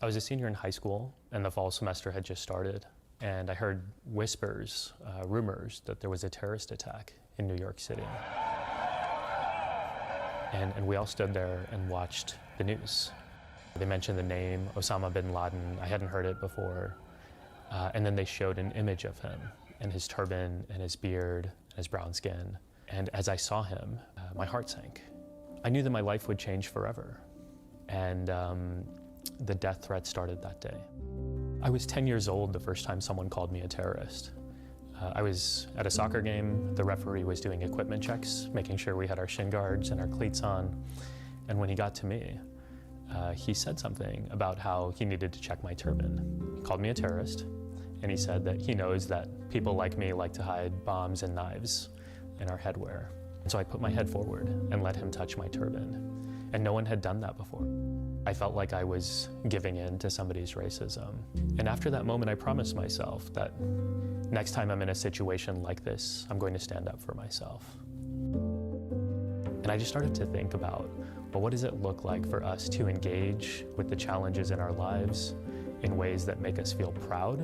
I was a senior in high school, and the fall semester had just started, and I heard whispers, rumors that there was a terrorist attack in New York City. And we all stood there and watched the news. They mentioned the name Osama bin Laden. I hadn't heard it before. And then they showed an image of him and his turban and his beard and his brown skin. And as I saw him, my heart sank. I knew that my life would change forever. And the death threat started that day. I was 10 years old the first time someone called me a terrorist. I was at a soccer game. The referee was doing equipment checks, making sure we had our shin guards and our cleats on. And when he got to me, he said something about how he needed to check my turban. He called me a terrorist, and he said that he knows that people like me like to hide bombs and knives in our headwear. And so I put my head forward and let him touch my turban. And no one had done that before. I felt like I was giving in to somebody's racism. And after that moment, I promised myself that next time I'm in a situation like this, I'm going to stand up for myself. And I just started to think about, well, what does it look like for us to engage with the challenges in our lives in ways that make us feel proud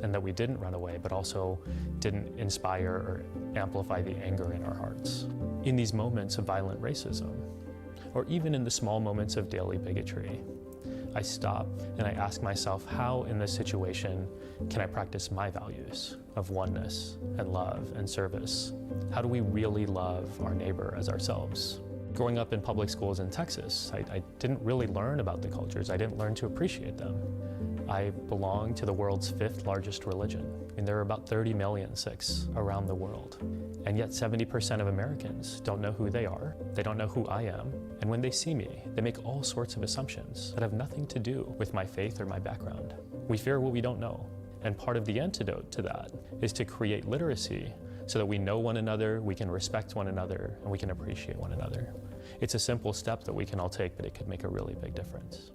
and that we didn't run away, but also didn't inspire or amplify the anger in our hearts. In these moments of violent racism, or even in the small moments of daily bigotry, I stop and I ask myself, how in this situation can I practice my values of oneness and love and service? How do we really love our neighbor as ourselves? Growing up in public schools in Texas, I didn't really learn about the cultures. I didn't learn to appreciate them. I belong to the world's 5th largest religion, and there are about 30 million Sikhs around the world. And yet 70% of Americans don't know who they are, they don't know who I am, and when they see me, they make all sorts of assumptions that have nothing to do with my faith or my background. We fear what we don't know, and part of the antidote to that is to create literacy so that we know one another, we can respect one another, and we can appreciate one another. It's a simple step that we can all take, but it could make a really big difference.